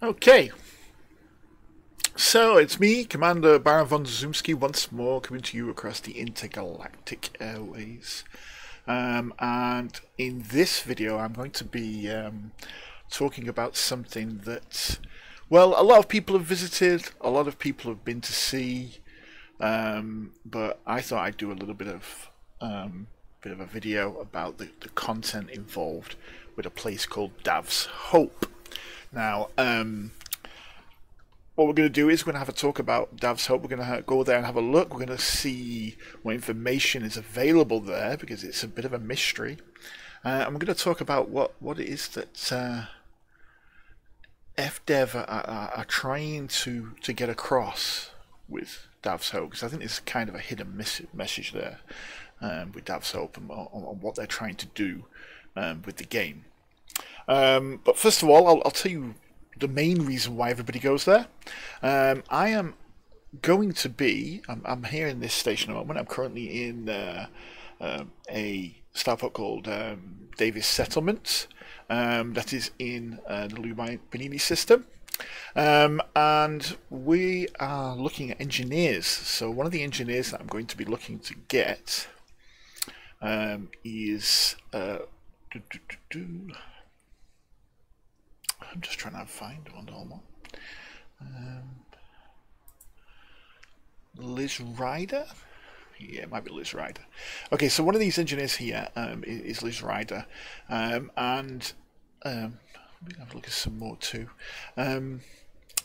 Okay, so it's me, Commander Baron von Zumski, once more coming to you across the intergalactic airways. And in this video, I'm going to be talking about something that, well, a lot of people have visited, a lot of people have been to see, but I thought I'd do a little bit of a video about the content involved with a place called Dav's Hope. Now, what we're going to do is we're going to have a talk about Dav's Hope. We're going to go there and have a look. We're going to see what information is available there because it's a bit of a mystery. And we're going to talk about what it is that FDev are trying to get across with Dav's Hope, because I think there's kind of a hidden message there with Dav's Hope and on what they're trying to do with the game. But first of all, I'll tell you the main reason why everybody goes there. I am going to be, I'm here in this station at the moment. I'm currently in a startup called Davis Settlement that is in the Lubanini system. And we are looking at engineers. So one of the engineers that I'm going to be looking to get is I'm just trying to find one. Hold on. Liz Ryder? Yeah, it might be Liz Ryder. Okay, so one of these engineers here is Liz Ryder. And let me have a look at some more too. And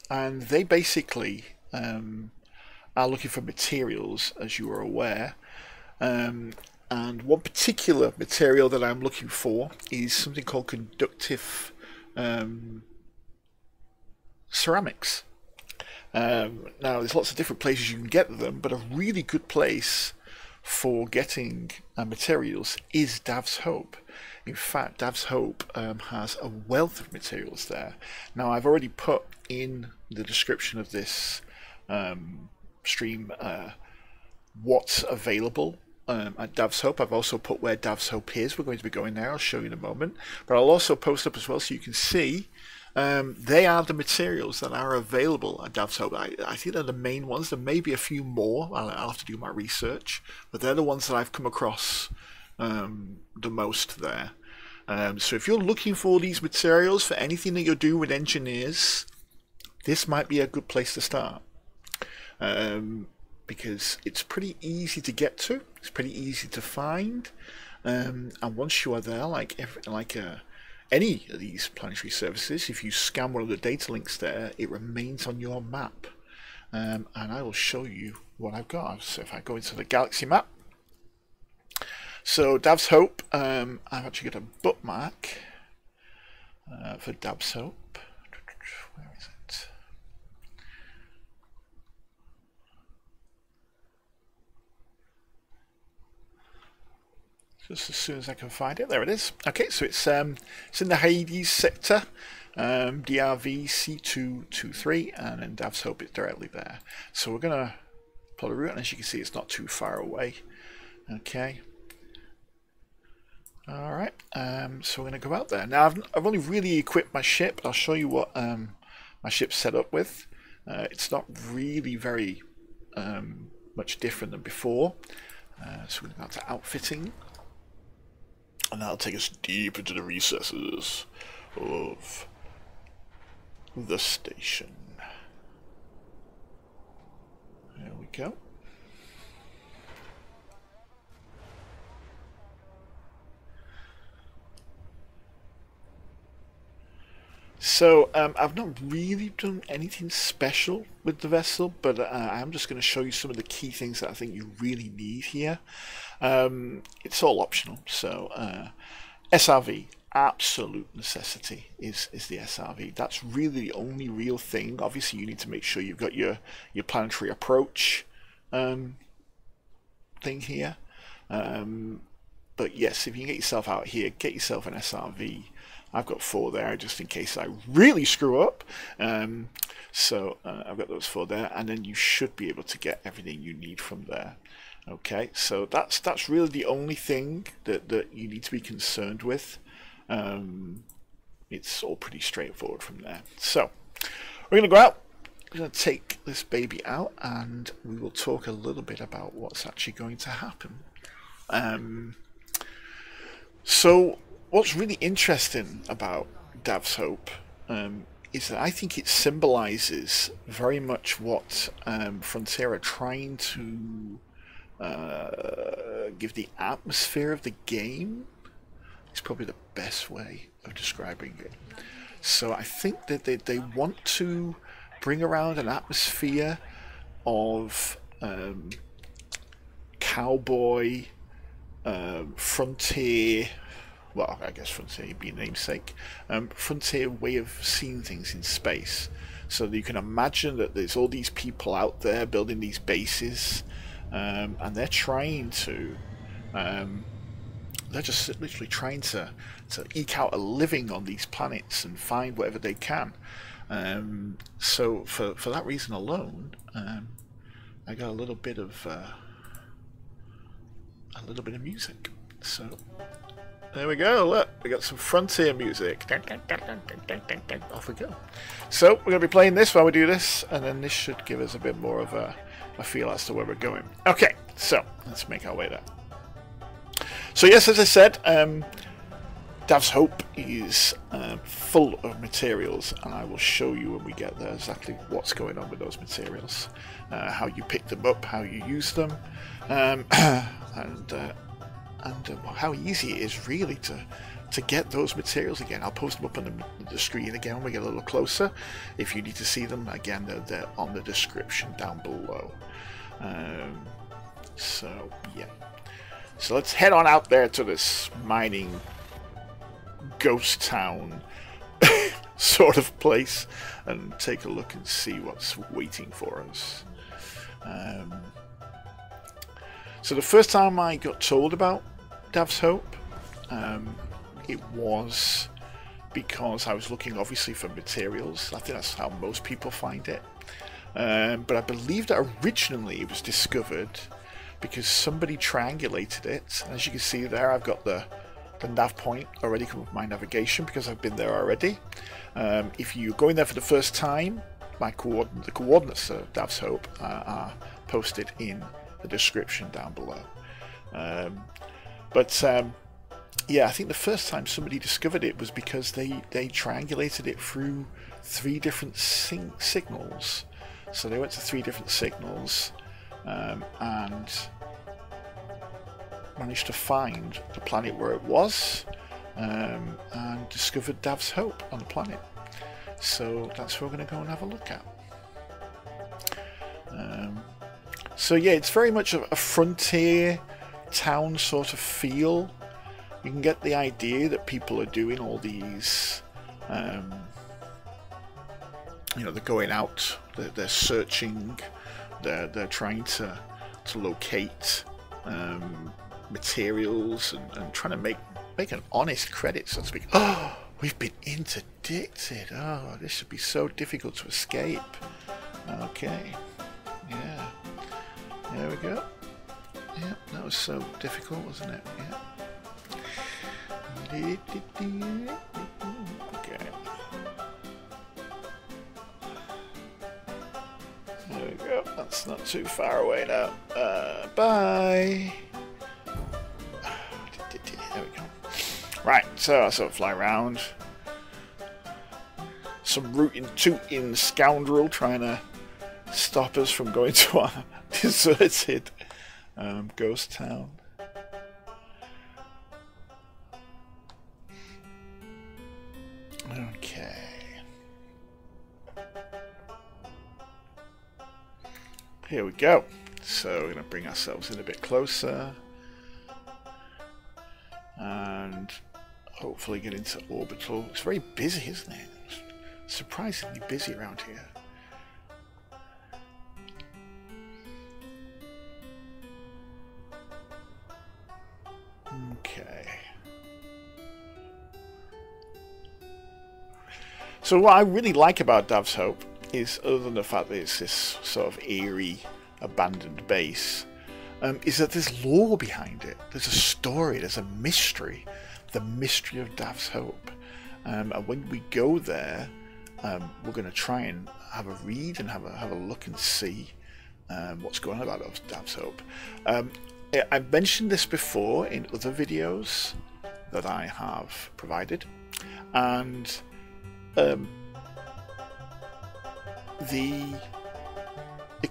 they basically are looking for materials, as you are aware. And one particular material that I'm looking for is something called Conductive Ceramics. Now there's lots of different places you can get them, but a really good place for getting materials is Dav's Hope. In fact, Dav's Hope has a wealth of materials there. Now I've already put in the description of this stream what's available at Dav's Hope. I've also put where Dav's Hope is. We're going to be going there. I'll show you in a moment. But I'll also post up as well so you can see they are the materials that are available at Dav's Hope. I think they're the main ones. There may be a few more. I'll have to do my research. But they're the ones that I've come across the most there. So if you're looking for these materials for anything that you're doing with engineers, this might be a good place to start. Because it's pretty easy to get to, it's pretty easy to find, and once you are there, like any of these planetary services, if you scan one of the data links there, it remains on your map. And I will show you what I've got. So if I go into the galaxy map, so Dav's Hope, I've actually got a bookmark for Dav's Hope. Where is it? Just as soon as I can find it. There it is. Okay, so it's in the Hyades sector, DRV C223, and then Dav's Hope is directly there. So we're going to pull a route, and as you can see, it's not too far away. Okay. Alright, so we're going to go out there. Now, I've only really equipped my ship. I'll show you what my ship's set up with. It's not really very much different than before. So we're going to go to outfitting. And that'll take us deep into the recesses of the station. There we go. So I've not really done anything special with the vessel, but I'm just going to show you some of the key things that I think you really need here. It's all optional. So SRV, absolute necessity is the SRV. That's really the only real thing. Obviously, you need to make sure you've got your planetary approach thing here. But yes, if you can get yourself out here, get yourself an SRV. I've got 4 there just in case I really screw up. So I've got those 4 there, and then you should be able to get everything you need from there. Okay, so that's really the only thing that you need to be concerned with. It's all pretty straightforward from there. So We're going to go out. We're going to take this baby out, and we will talk a little bit about what's actually going to happen. So what's really interesting about Dav's Hope is that I think it symbolizes very much what Frontier are trying to give the atmosphere of the game. It's probably the best way of describing it. So I think that they want to bring around an atmosphere of cowboy, frontier, well, I guess frontier would be a namesake, frontier way of seeing things in space. So that you can imagine that there's all these people out there building these bases, and they're trying to, they're just literally trying to eke out a living on these planets and find whatever they can. So for that reason alone, I got a little bit of music. So there we go. Look, we got some frontier music. Off we go. So we're going to be playing this while we do this, and then this should give us a bit more of a feel as to where we're going. Okay, so let's make our way there. So yes, as I said, Dav's Hope is full of materials, and I will show you when we get there exactly what's going on with those materials, how you pick them up, how you use them, and how easy it is really to get those materials again. I'll post them up on the screen again when we get a little closer. If you need to see them, again, they're on the description down below. So yeah. So let's head on out there to this mining ghost town sort of place and take a look and see what's waiting for us. So the first time I got told about Dav's Hope, it was because I was looking obviously for materials. I think that's how most people find it. But I believe that originally it was discovered because somebody triangulated it. As you can see there, I've got the nav point already come with my navigation because I've been there already. If you're going there for the first time, the coordinates of Dav's Hope are posted in the description down below. Yeah, I think the first time somebody discovered it was because they triangulated it through 3 different signals. So they went to 3 different signals and managed to find the planet where it was, and discovered Dav's Hope on the planet. So that's what we're going to go and have a look at. So yeah, it's very much a frontier town sort of feel. You can get the idea that people are doing all these, you know, they're going out, they're searching, they're trying to locate materials and trying to make an honest credit, so to speak. Oh, we've been interdicted. Oh, this should be so difficult to escape. Okay, yeah, there we go. Yeah, that was so difficult, wasn't it? Yeah. Okay. There we go. That's not too far away now. Bye. There we go. Right, so I sort of fly around. Some rootin' scoundrel trying to stop us from going to our deserted ghost town. Okay. Here we go. So we're going to bring ourselves in a bit closer and hopefully get into orbital. It's very busy, isn't it? It's surprisingly busy around here. Okay. So what I really like about Dav's Hope is, other than the fact that it's this sort of eerie, abandoned base, is that there's lore behind it. There's a story, there's a mystery. The mystery of Dav's Hope. And when we go there, we're going to try and have a read and have a look and see what's going on about Dav's Hope. I've mentioned this before in other videos that I have provided, and the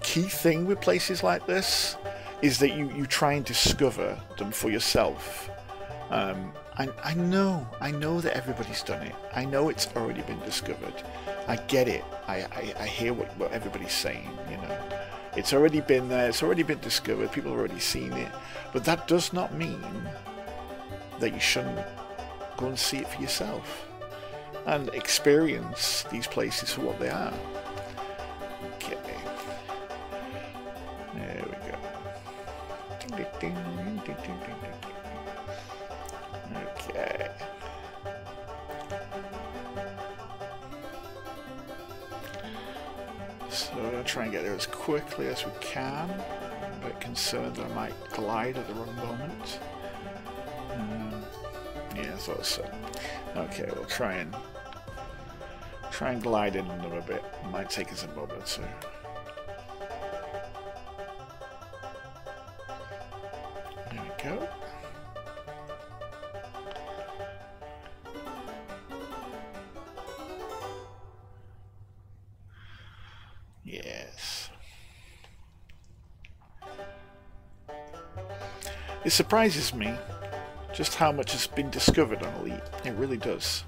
key thing with places like this is that you try and discover them for yourself. I know that everybody's done it. I know it's already been discovered. I get it. I hear what everybody's saying, you know. It's already been there, it's already been discovered, people have already seen it. But that does not mean that you shouldn't go and see it for yourself and experience these places for what they are. Okay. There we go. Okay. So we're going to try and get there as quickly as we can. I'm a bit concerned that I might glide at the wrong moment. Yeah, I thought so. Okay, we'll try and glide in on them a bit. It might take us a moment or two. There we go. Yes. It surprises me just how much has been discovered on Elite. It really does.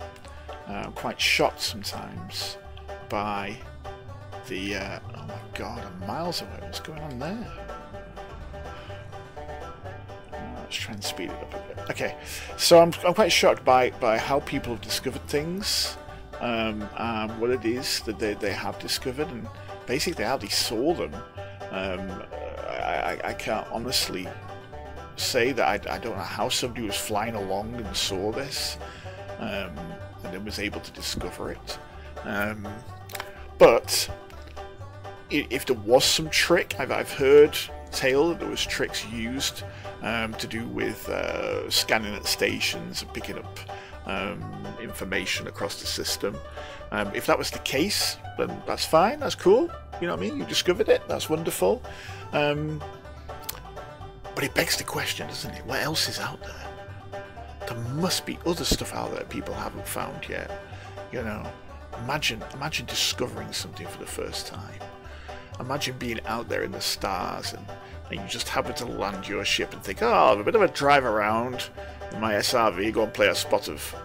I'm quite shocked sometimes by the oh my god, I'm miles away. What's going on there? Let's try and speed it up a bit. Okay, so I'm quite shocked by how people have discovered things, what it is that they have discovered, and basically how they saw them. I can't honestly say that I don't know how somebody was flying along and saw this and then was able to discover it. But if there was some trick, I've heard tale that there was tricks used to do with scanning at stations and picking up information across the system. If that was the case, then that's fine, that's cool, you know what I mean, you discovered it, that's wonderful. But it begs the question, doesn't it? What else is out there? There must be other stuff out there people haven't found yet. You know, imagine discovering something for the first time. Imagine being out there in the stars and you just happen to land your ship and think, oh, I'll have a bit of a drive around in my SRV, go and play a spot of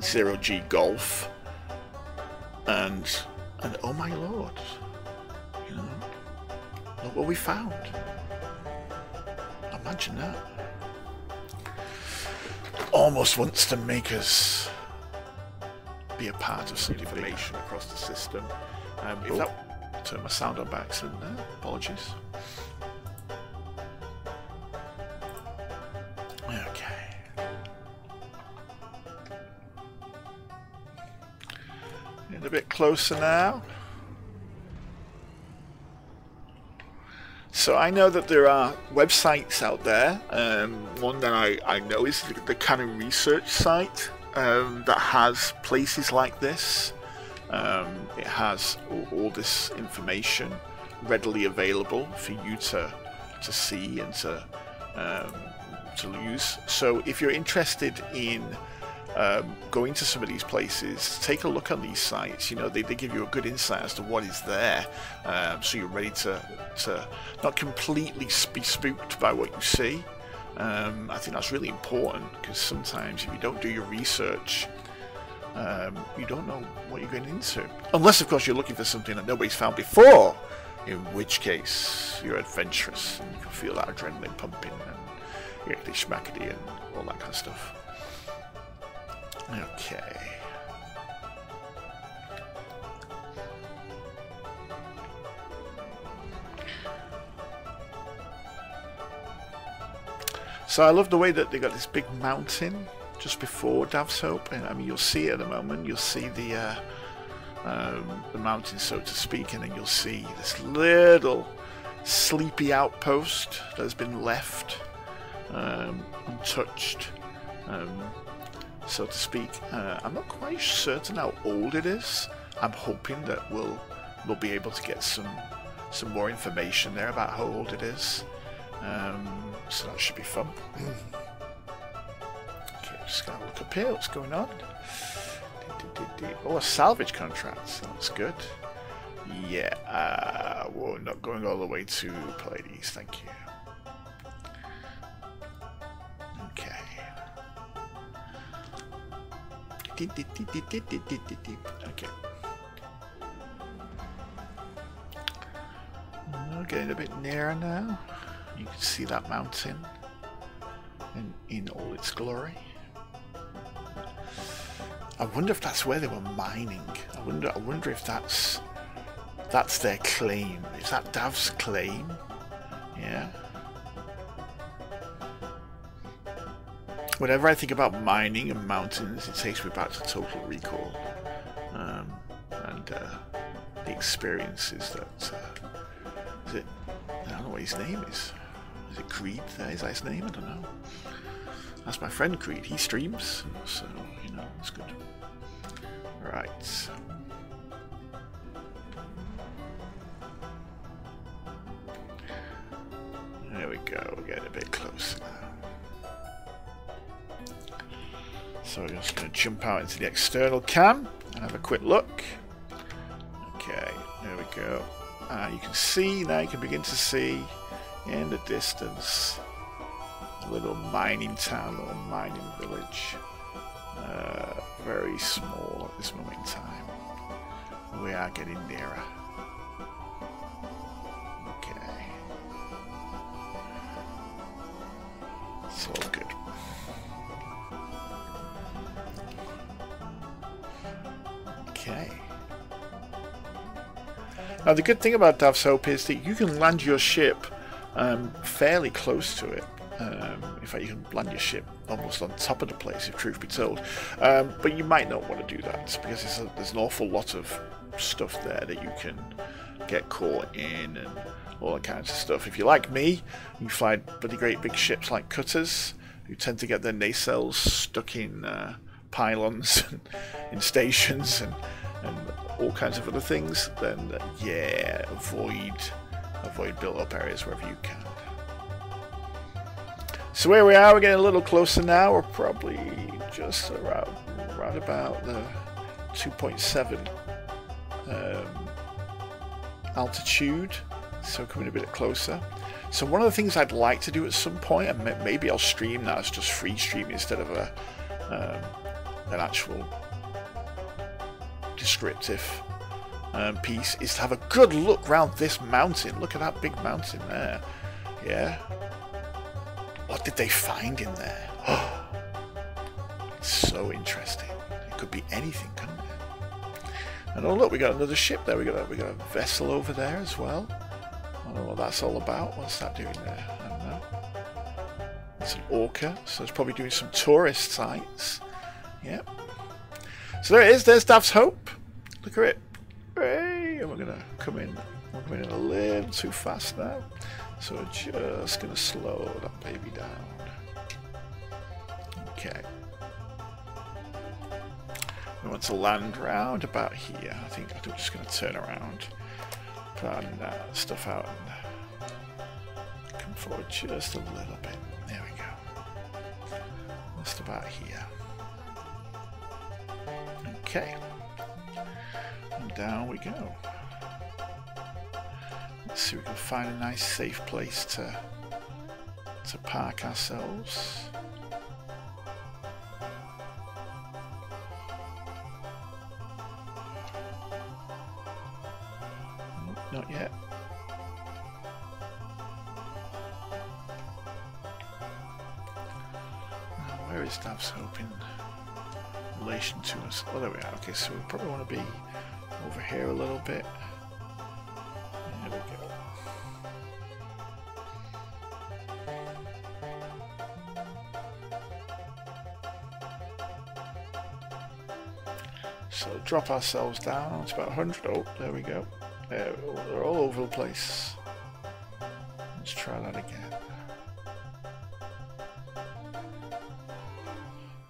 0G golf, and oh my lord, you know, look what we found. Imagine that. Almost wants to make us be a part of some information across the system. If that turned my sound on by accident there, apologies. Okay. Getting a bit closer now. So I know that there are websites out there. One that I know is the Canon Research site that has places like this. It has all this information readily available for you to see and to use. So if you're interested in going to some of these places, take a look on these sites. You know, they give you a good insight as to what is there, so you're ready to not completely be spooked by what you see. I think that's really important, because sometimes if you don't do your research, you don't know what you're going into, unless of course you're looking for something that nobody's found before, in which case you're adventurous and you can feel that adrenaline pumping and yickety schmackety and all that kind of stuff. Okay. So I love the way that they got this big mountain just before Dav's Hope, and I mean you'll see it at the moment. You'll see the mountain, so to speak, and then you'll see this little sleepy outpost that has been left untouched, so to speak. I'm not quite certain how old it is. I'm hoping that we'll be able to get some more information there about how old it is. So that should be fun. Okay, just gonna look up here. What's going on? Oh, a salvage contract. That's good. Yeah, we're not going all the way to Pallades. Thank you. Okay. Okay. We're getting a bit nearer now. You can see that mountain in all its glory. I wonder if that's where they were mining. I wonder if that's their claim. Is that Dav's claim? Yeah. Whenever I think about mining and mountains, it takes me back to Total Recall, and the experiences that. Is it? I don't know what his name is. Is it Creed? Is that his name? I don't know. That's my friend Creed. He streams, so you know it's good. Right. There we go. We're getting a bit closer now. So we're just going to jump out into the external cam and have a quick look. Okay, there we go. You can see, now you can begin to see in the distance a little mining town, little mining village. Very small at this moment in time. We are getting nearer. Okay. It's all good. Okay. Now the good thing about Dav's Hope is that you can land your ship fairly close to it. In fact, you can land your ship almost on top of the place, if truth be told. But you might not want to do that because there's an awful lot of stuff there that you can get caught in and all that kinds of stuff. If you're like me, you fly bloody great big ships like cutters, who tend to get their nacelles stuck in pylons and in stations and all kinds of other things, then yeah, avoid built-up areas wherever you can. So where we are, we're getting a little closer now. We're probably just around about the 2.7 altitude, so coming a bit closer. So one of the things I'd like to do at some point, and maybe I'll stream that as just free streaming instead of an actual descriptive piece, is to have a good look round this mountain. Look at that big mountain there. Yeah. What did they find in there? Oh, it's so interesting. It could be anything, couldn't it? And oh look, we got another ship there. We got a vessel over there as well. I don't know what that's all about. What's that doing there? I don't know. It's an orca, so it's probably doing some tourist sites. Yep. So there it is. There's Dav's Hope. Look at it. Hey, and we're gonna come in. We're coming in a little too fast now. So we're just going to slow that baby down. Okay. We want to land round about here. I think I'm just going to turn around, plan stuff out, and come forward just a little bit. There we go. Just about here. Okay. And down we go. Let's see if we can find a nice safe place to park ourselves. Nope, not yet. Where is Dav's Hope in relation to us? Oh, there we are. Okay, so we probably want to be over here a little bit. There we go. So drop ourselves down. It's about 100. Oh, there we go. They're all over the place. Let's try that again.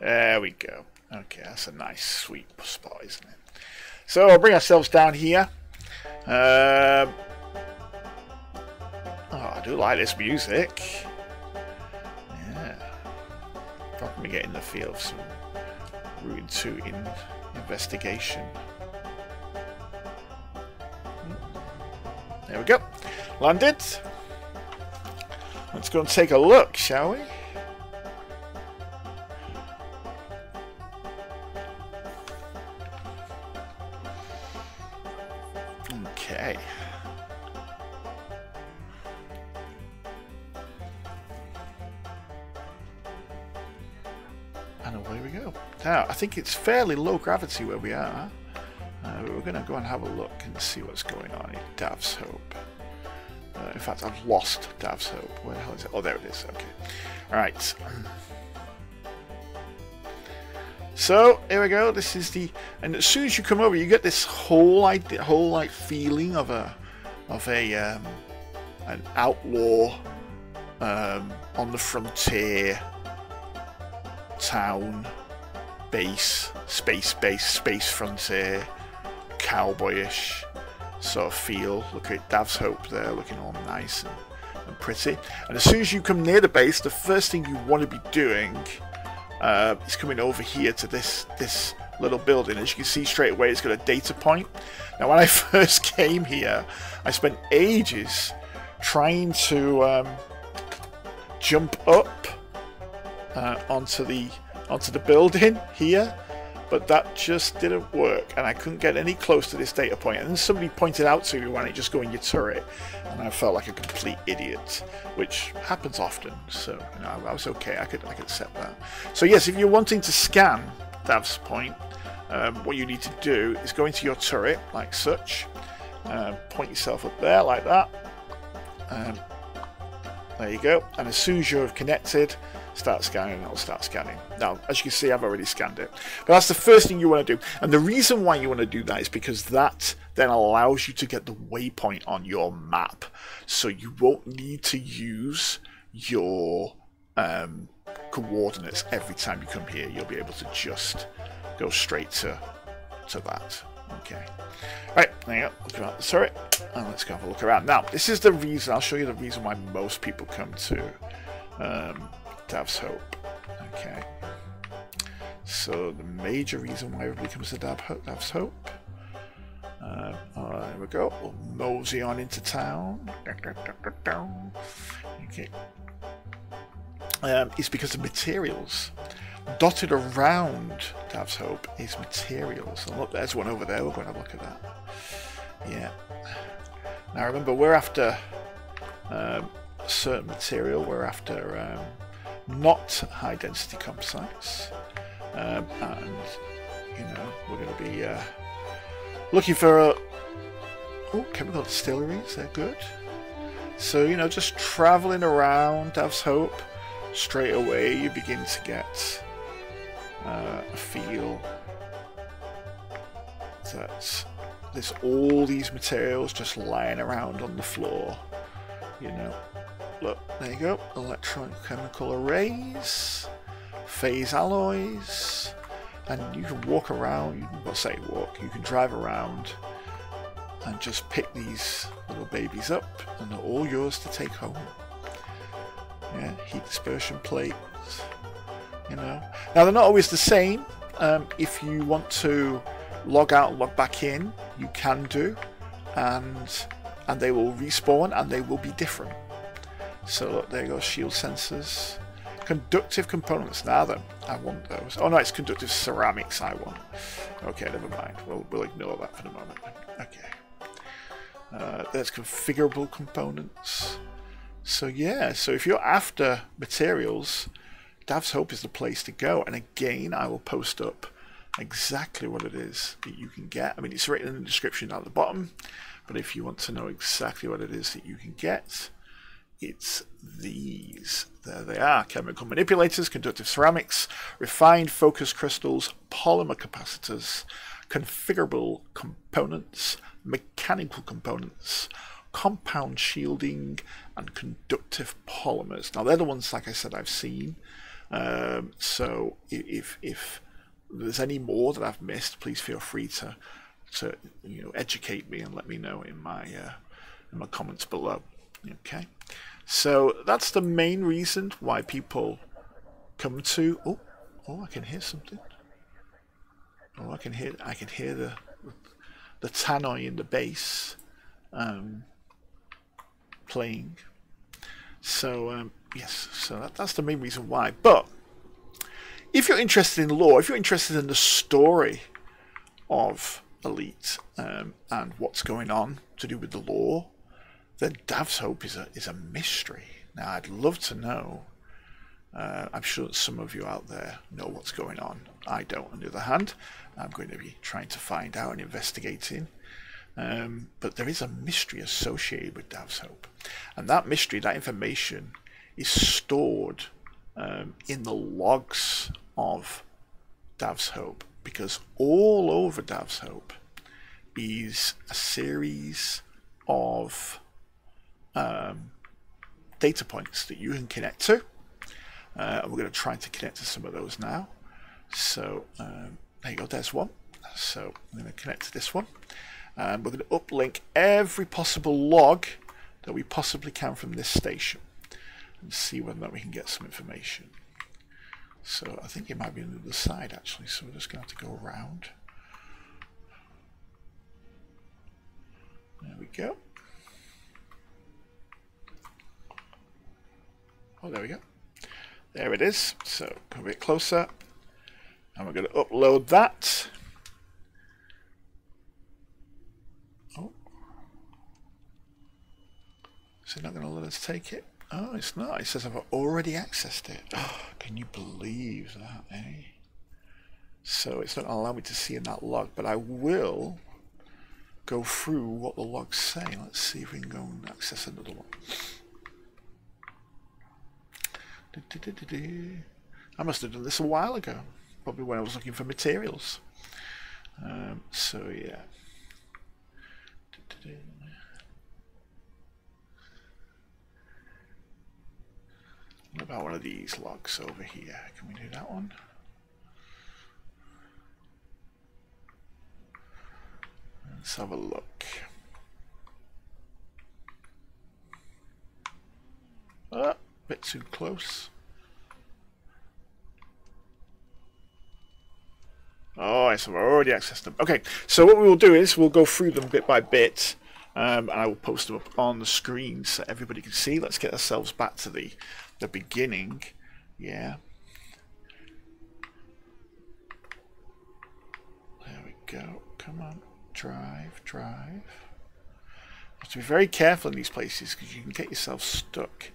There we go. Okay, that's a nice sweet spot, isn't it? So I'll bring ourselves down here. Oh, I do like this music. Yeah. Probably getting the feel of some Route 2 in investigation. There we go. Landed. Let's go and take a look, shall we? Okay. And away we go. Now, I think it's fairly low gravity where we are. We're going to go and have a look and see what's going on in Dav's Hope. In fact, I've lost Dav's Hope. Where the hell is it? Oh, there it is. Okay. Alright. So, here we go. This is the... And as soon as you come over, you get this whole feeling of an outlaw on the frontier town base, space frontier, cowboyish sort of feel. Look at Dav's Hope there, looking all nice and pretty. And as soon as you come near the base, the first thing you want to be doing is coming over here to this little building. As you can see straight away, it's got a data point. Now, when I first came here, I spent ages trying to jump up onto the building here, but that just didn't work, and I couldn't get any close to this data point. And then somebody pointed out to me, why don't you just go in your turret? And I felt like a complete idiot, which happens often. So, you know, I was okay. I could accept that. So yes, if you're wanting to scan Dav's Point, what you need to do is go into your turret like such, point yourself up there like that. There you go. And as soon as you're connected, start scanning, and it'll start scanning. Now, as you can see, I've already scanned it. But that's the first thing you want to do. And the reason why you want to do that is because that then allows you to get the waypoint on your map. So you won't need to use your coordinates every time you come here. You'll be able to just go straight to that. Okay. Right, there you go. Look around the turret. And let's go have a look around. Now, this is the reason, I'll show you the reason why most people come to Dav's Hope. Okay. So the major reason why everybody comes to Dav's Hope. There we go. We'll mosey on into town. Okay. It's because of materials. Dotted around Dav's Hope is materials. And look, there's one over there. We're going to have a look at that. Yeah. Now remember, we're after a certain material. We're after not high density composites, and you know, we're going to be looking for chemical distilleries. They're good. So, you know, just traveling around Dav's Hope, straight away you begin to get a feel that there's all these materials just lying around on the floor. You know, look, there you go. Electrochemical arrays, phase alloys, and you can walk around. You can drive around and just pick these little babies up, and they're all yours to take home. Yeah, heat dispersion plates. You know, now they're not always the same. If you want to log out and log back in, you can do, and they will respawn and they will be different. So look, there you go, shield sensors, conductive components. Now then, I want those. Oh no, it's conductive ceramics I want. Okay, never mind. We'll ignore that for the moment. Okay. There's configurable components. So yeah, so if you're after materials, Dav's Hope is the place to go. And again, I will post up exactly what it is that you can get. I mean, it's written in the description down at the bottom, but if you want to know exactly what it is that you can get, it's these. There they are. Chemical manipulators, conductive ceramics, refined focus crystals, polymer capacitors, configurable components, mechanical components, compound shielding, and conductive polymers. Now they're the ones, like I said, I've seen. So if there's any more that I've missed, please feel free to to educate me and let me know in my comments below. Okay, so that's the main reason why people come to. Oh, I can hear something. Oh, I can hear the tannoy in the bass playing. So yes, so that's the main reason why. But if you're interested in lore, if you're interested in the story of Elite and what's going on to do with the lore, then Dav's Hope is a mystery. Now, I'd love to know. I'm sure that some of you out there know what's going on. I don't, on the other hand. I'm going to be trying to find out and investigating. But there is a mystery associated with Dav's Hope. And that mystery, that information, is stored in the logs of Dav's Hope. Because all over Dav's Hope is a series of data points that you can connect to. And we're going to try to connect to some of those now. So there you go, there's one. So I'm going to connect to this one. And we're going to uplink every possible log that we possibly can from this station and see whether or not we can get some information. So I think it might be on the other side actually, so we're just going to have to go around. There we go. Oh, there we go. There it is. So come a bit closer. And we're going to upload that. Oh. Is it not going to let us take it? Oh, it's not. It says I've already accessed it. Oh, can you believe that, eh? So it's not going to allow me to see in that log, but I will go through what the logs say. Let's see if we can go and access another one. I must have done this a while ago, probably when I was looking for materials. So yeah. What about one of these logs over here? Can we do that one? Let's have a look. A bit too close. Oh, yes, I've already accessed them. Okay, so what we will do is we'll go through them bit by bit, and I will post them up on the screen so everybody can see. Let's get ourselves back to the beginning. Yeah. There we go. Come on. Drive. You have to be very careful in these places because you can get yourself stuck.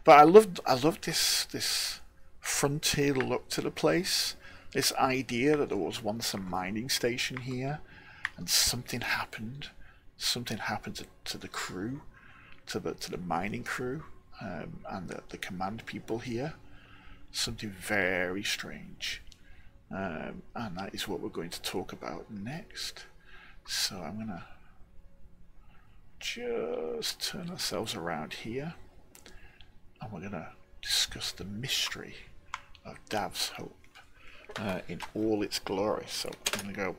But I love this frontier look to the place. This idea that there was once a mining station here, and something happened. Something happened to the crew, to the mining crew, and the command people here. Something very strange, and that is what we're going to talk about next. So I'm gonna just turn ourselves around here, and we're gonna discuss the mystery of Dav's Hope in all its glory. So I'm gonna go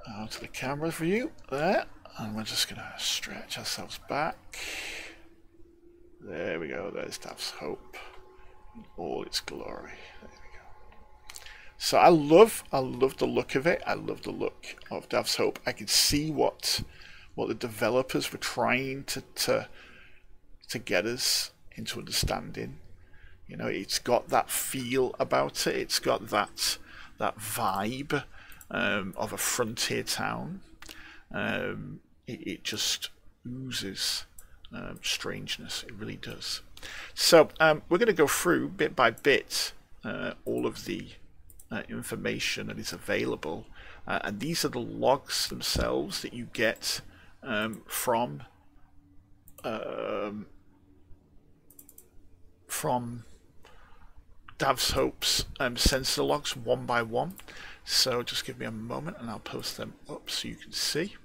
out to the camera for you there, and we're just gonna stretch ourselves back. There we go. There's Dav's Hope in all its glory. There we go. So I love the look of it. I love the look of Dav's Hope. I can see what the developers were trying to get us into understanding. You know, it's got that feel about it. It's got that vibe of a frontier town. It just oozes strangeness. It really does. So we're going to go through bit by bit all of the information that is available, and these are the logs themselves that you get from Dav's Hope's sensor logs one by one. So just give me a moment and I'll post them up so you can see.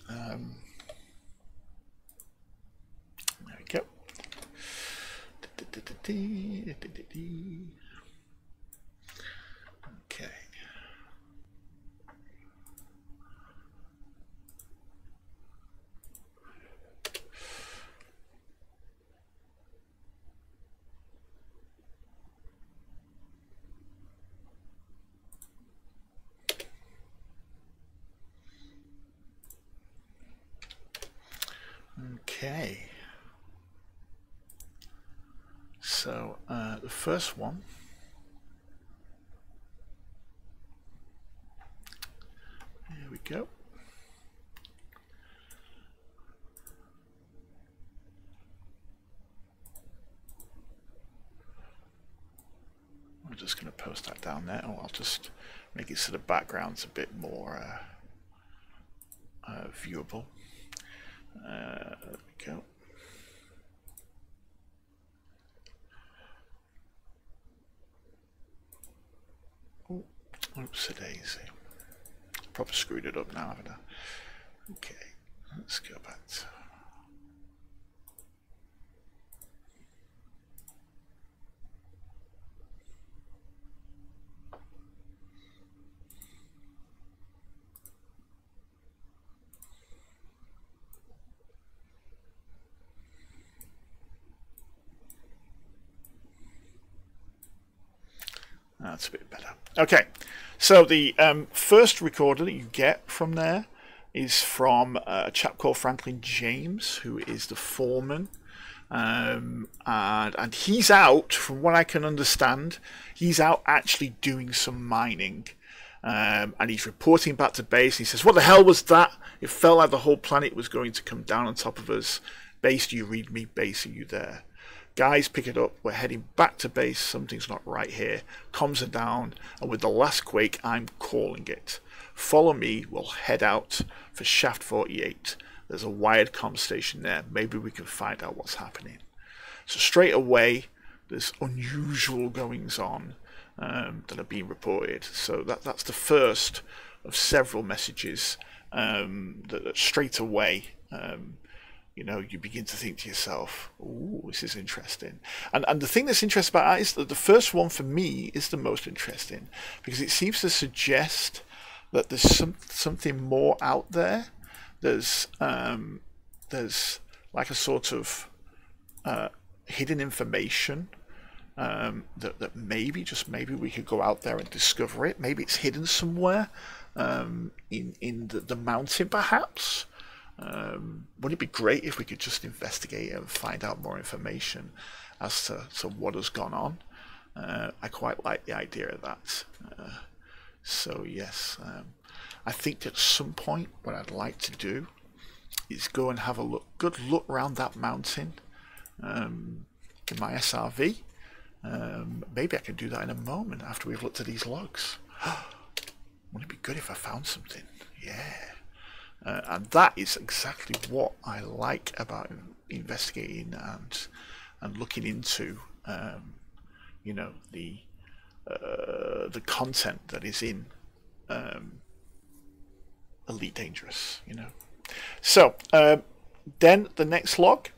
There we go. Okay. Okay. So the first one. Here we go. I'm just going to post that down there. Oh, I'll just make it so the background's a bit more viewable. There we go. Oops, a daisy. Probably screwed it up now, haven't I? Okay, let's go back to... That's a bit better. Okay, so the first recorder that you get from there is from a chap called Franklin James, who is the foreman. And he's out, from what I can understand, he's out actually doing some mining. And he's reporting back to base. He says, "What the hell was that? It felt like the whole planet was going to come down on top of us. Base, do you read me? Base, are you there? Guys, pick it up. We're heading back to base. Something's not right here. Comms are down. And with the last quake, I'm calling it. Follow me. We'll head out for Shaft 48. There's a wired comm station there. Maybe we can find out what's happening." So straight away, there's unusual goings on that are being reported. So that's the first of several messages that straight away you know, you begin to think to yourself, "Ooh, this is interesting." And the thing that's interesting about that is that the first one for me is the most interesting, because it seems to suggest that there's something more out there. There's like a sort of hidden information that maybe, just maybe, we could go out there and discover it. Maybe it's hidden somewhere in the mountain, perhaps. Wouldn't it be great if we could just investigate and find out more information as to what has gone on? I quite like the idea of that. So yes, I think at some point what I'd like to do is go and have a good look around that mountain in my SRV. Maybe I can do that in a moment after we've looked at these logs. Wouldn't it be good if I found something? Yeah. And that is exactly what I like about investigating and looking into, you know, the content that is in Elite Dangerous. You know. So then the next log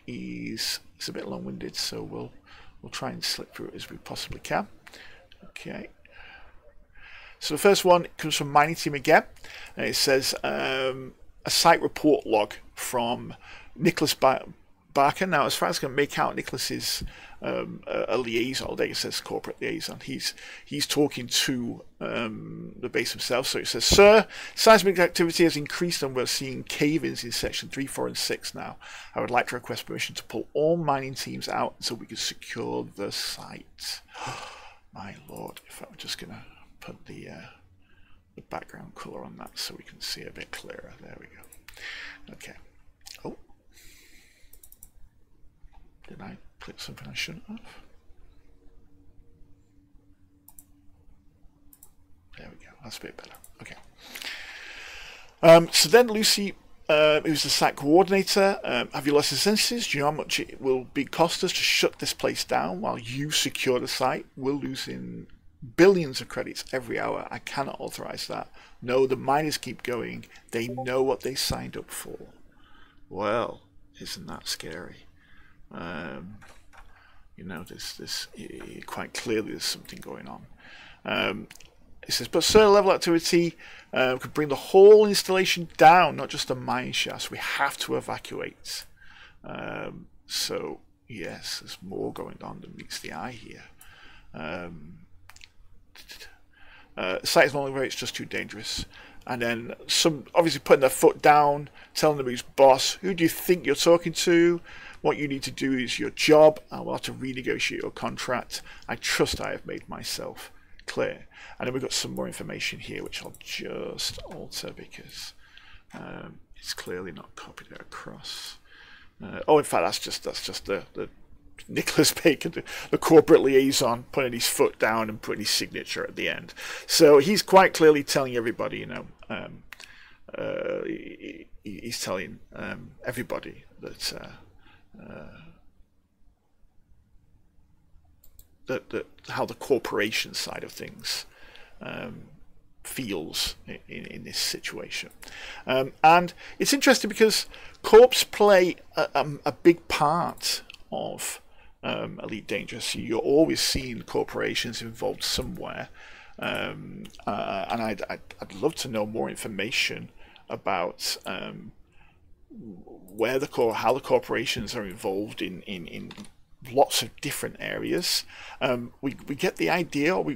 is a bit long-winded, so we'll try and slip through it as we possibly can. Okay. So the first one comes from Mining Team again, and it says a site report log from Nicholas Barker. Now, as far as I can make out, Nicholas is a liaison. It says corporate liaison. He's talking to the base himself. So it says, "Sir, seismic activity has increased and we're seeing cave-ins in section 3, 4, and 6 now. I would like to request permission to pull all mining teams out so we can secure the site." My lord, if I'm just going to put the background color on that so we can see a bit clearer. There we go. Okay. Oh. Did I click something I shouldn't have? There we go. That's a bit better. Okay. So then Lucy, who's the site coordinator, have you lost the senses? Do you know how much it will cost us to shut this place down while you secure the site? We're losing billions of credits every hour. I cannot authorize that. No, the miners keep going. They know what they signed up for. Well, isn't that scary? You know, there's quite clearly there's something going on. It says, but certain level activity could bring the whole installation down, not just the mine shafts. We have to evacuate. So yes, there's more going on than meets the eye here. Site is no longer, it's just too dangerous. and then some obviously putting their foot down, telling them who's boss. Who do you think you're talking to? What you need to do is your job. I will have to renegotiate your contract. I trust I have made myself clear. And then we've got some more information here, which I'll just alter because it's clearly not copied it across. Oh, in fact, that's just the Nicholas Bacon, the corporate liaison, putting his foot down and putting his signature at the end. So he's quite clearly telling everybody, you know, he's telling everybody that that how the corporation side of things feels in this situation. And it's interesting because corps play a big part of Elite Dangerous. You're always seeing corporations involved somewhere, and I'd love to know more information about how the corporations are involved in lots of different areas. We get the idea, or we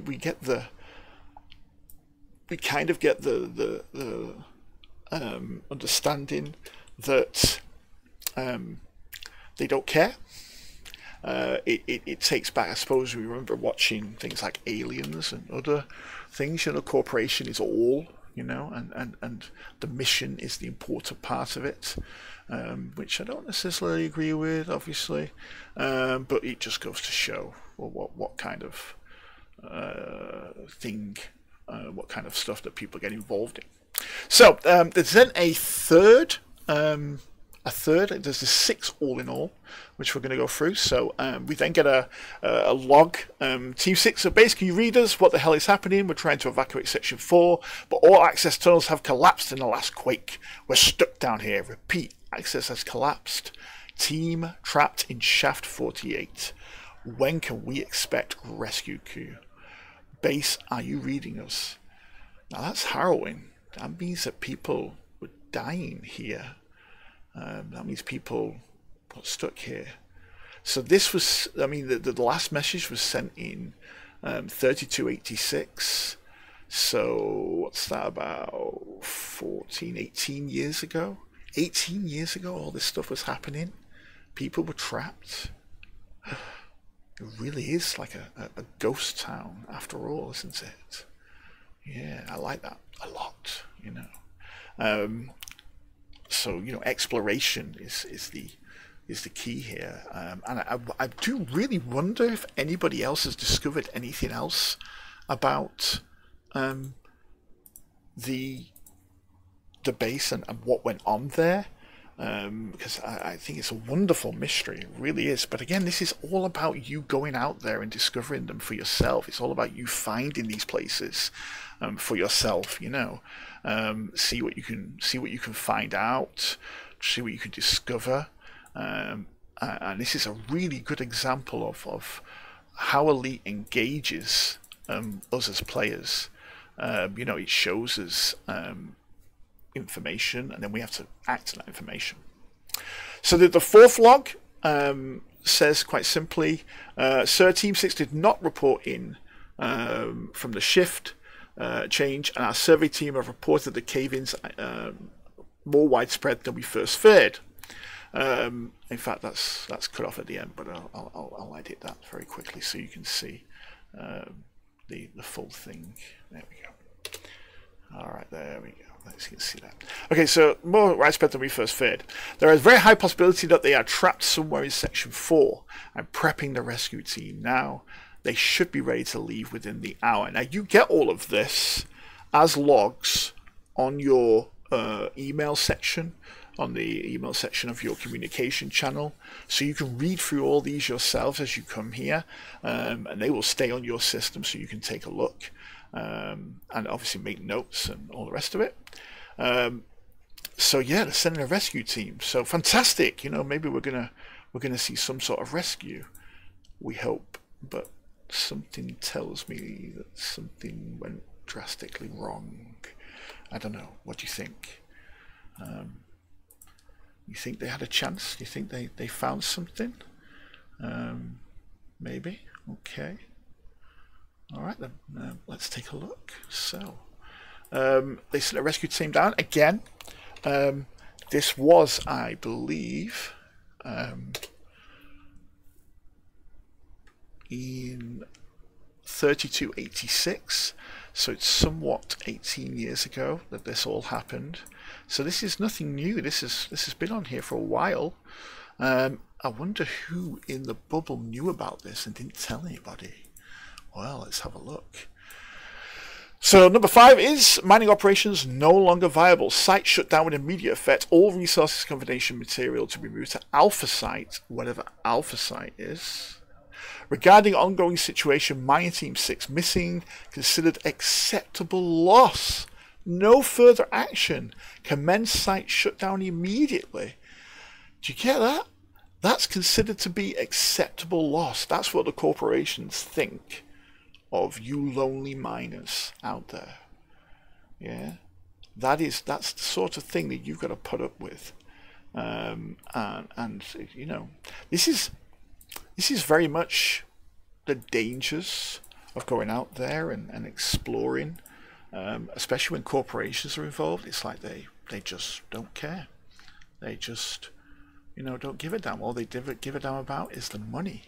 kind of get the understanding that they don't care. It takes back, I suppose, we remember watching things like Aliens and other things. You know, corporation is all, you know, and the mission is the important part of it, which I don't necessarily agree with, obviously, but it just goes to show what kind of what kind of stuff that people get involved in. So there's then a third. There's the 6 all in all, which we're going to go through. So we then get a log. Team 6 are basically readers. What the hell is happening? We're trying to evacuate Section 4, but all access tunnels have collapsed in the last quake. We're stuck down here. Repeat, access has collapsed. Team trapped in Shaft 48. When can we expect rescue crew? Base, are you reading us? Now that's harrowing. That means that people were dying here. That means people got stuck here. So this was, I mean, the last message was sent in 3286. So what's that, about 18 years ago? 18 years ago all this stuff was happening. People were trapped. It really is like a ghost town after all, isn't it? Yeah, I like that a lot, you know. So, you know, exploration is the key here, and I do really wonder if anybody else has discovered anything else about the base and what went on there, because I think it's a wonderful mystery. It really is. But again, this is all about you going out there and discovering them for yourself. It's all about you finding these places for yourself, you know. See what you can find out, see what you can discover, and this is a really good example of how Elite engages us as players. You know, it shows us information, and then we have to act on that information. So the fourth log says quite simply, Sir, Team 6 did not report in from the shift change, and our survey team have reported the cave-ins more widespread than we first feared. In fact, that's cut off at the end, but I'll edit that very quickly so you can see the full thing. There we go. All right, there we go. Let's see that. Okay, so more widespread than we first feared. There is a very high possibility that they are trapped somewhere in Section 4 and prepping the rescue team now. They should be ready to leave within the hour. Now, you get all of this as logs on your email section, on the email section of your communication channel. So you can read through all these yourselves as you come here, and they will stay on your system so you can take a look, and obviously make notes and all the rest of it. So yeah, they're sending a rescue team. So fantastic. You know, maybe we're gonna see some sort of rescue. We hope, but something tells me that something went drastically wrong. I don't know. What do you think? You think they had a chance? Do you think they found something? Maybe. Okay. All right then. Let's take a look. So, They sent a rescue team down again. This was, I believe, in 3286, so it's somewhat 18 years ago that this all happened. So this is nothing new. This has been on here for a while. I wonder who in the bubble knew about this and didn't tell anybody. Well, let's have a look. So number 5 is mining operations no longer viable. Site shut down with immediate effect. All resources, combination material to be moved to Alpha Site, whatever Alpha Site is. Regarding ongoing situation, Mining Team 6 missing, considered acceptable loss. No further action. Commence site shutdown immediately. Do you get that? That's considered to be acceptable loss. That's what the corporations think of you lonely miners out there. Yeah, that's the sort of thing that you've got to put up with. And you know, this is very much the dangers of going out there and exploring, especially when corporations are involved. It's like they just don't care. They just, you know, don't give a damn. All they give a damn about is the money,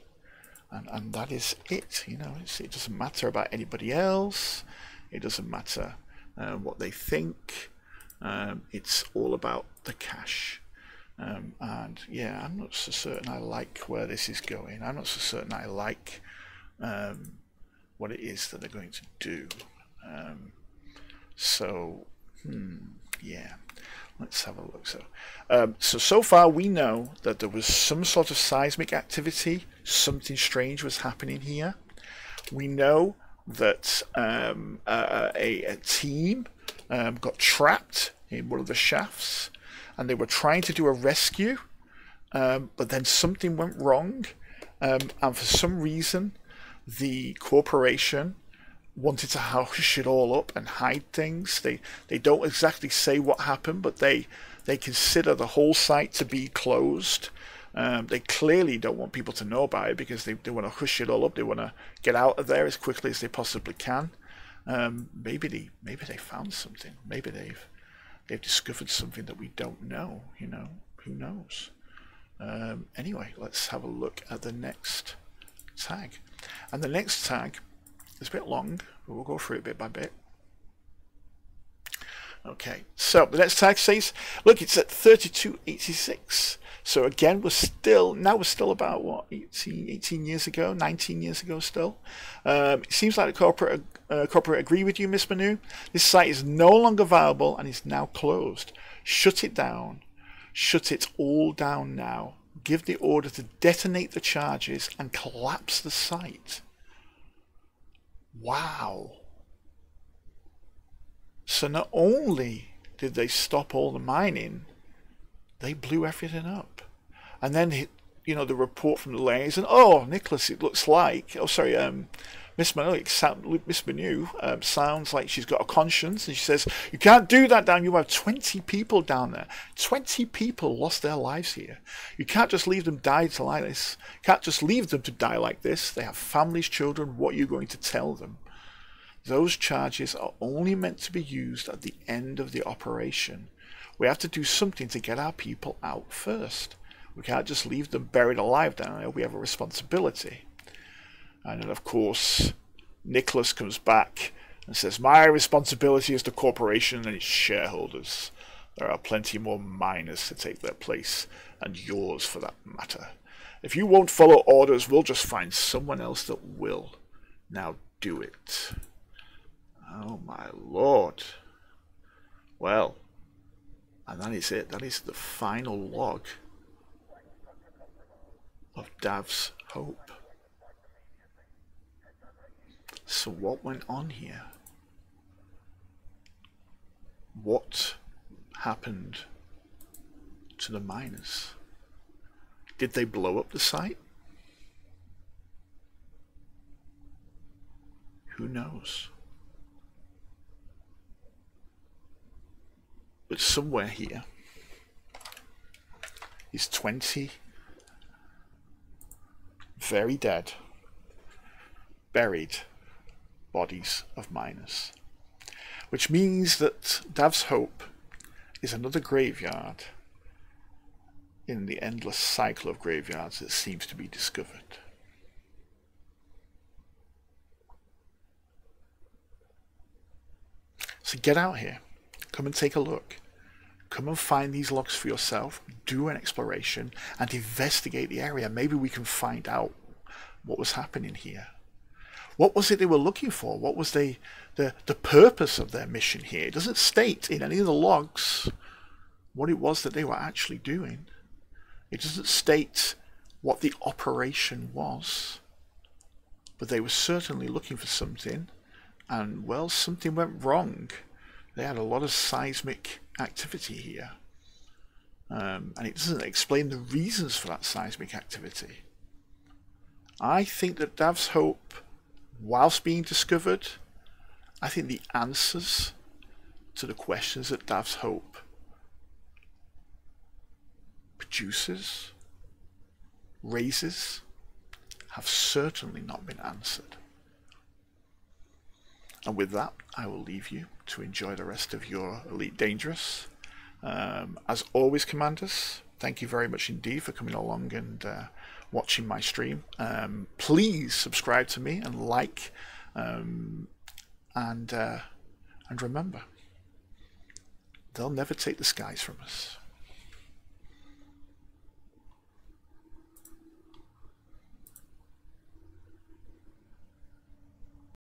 and that is it. You know, it doesn't matter about anybody else. It doesn't matter what they think. It's all about the cash. And yeah, I'm not so certain I like where this is going. I'm not so certain I like what it is that they're going to do. Yeah, let's have a look. So far we know that there was some sort of seismic activity. Something strange was happening here. We know that a team got trapped in one of the shafts, and they were trying to do a rescue, but then something went wrong, and for some reason the corporation wanted to hush it all up and hide things. They don't exactly say what happened, but they consider the whole site to be closed. They clearly don't want people to know about it because they want to hush it all up. They want to get out of there as quickly as they possibly can. Maybe they found something. Maybe they've discovered something that we don't know. You know, who knows? Anyway, let's have a look at the next tag. And the next tag is a bit long, but we'll go through it bit by bit. Okay, so the next tag says, look, it's at 3286. So again, we're still about, what, 18 years ago, 19 years ago still. It seems like the corporate agree with you, Miss Manu. This site is no longer viable and is now closed. Shut it down. Shut it all down now. Give the order to detonate the charges and collapse the site. Wow. So not only did they stop all the mining, they blew everything up. And then, you know, the report from the liaison, oh, Nicholas, it looks like, oh, sorry, Miss Manu sounds like she's got a conscience, and she says, you can't do that down. You have 20 people down there. 20 people lost their lives here. You can't just leave them die like this. You can't just leave them to die like this. They have families, children. What are you going to tell them? Those charges are only meant to be used at the end of the operation. We have to do something to get our people out first. We can't just leave them buried alive down there. We have a responsibility. And then, of course, Nicholas comes back and says, my responsibility is the corporation and its shareholders. There are plenty more miners to take their place, and yours for that matter. If you won't follow orders, we'll just find someone else that will. Now do it. Oh my lord. Well, and that is it. That is the final log of Dav's hope. So what went on here? What happened to the miners? Did they blow up the site? Who knows? But somewhere here is 20 very dead, buried bodies of miners. which means that Dav's Hope is another graveyard in the endless cycle of graveyards that seems to be discovered. So get out here, come and take a look. Come and find these logs for yourself, do an exploration, and investigate the area. Maybe we can find out what was happening here. What was it they were looking for? What was the purpose of their mission here? It doesn't state in any of the logs what it was that they were actually doing. It doesn't state what the operation was. But they were certainly looking for something, and well, something went wrong. They had a lot of seismic activity here, and it doesn't explain the reasons for that seismic activity. I think that Dav's Hope, whilst being discovered, I think the answers to the questions that Dav's Hope produces, raises, have certainly not been answered. And with that, I will leave you to enjoy the rest of your Elite Dangerous. As always, Commanders, thank you very much indeed for coming along and watching my stream. Please subscribe to me and like, and remember, they'll never take the skies from us.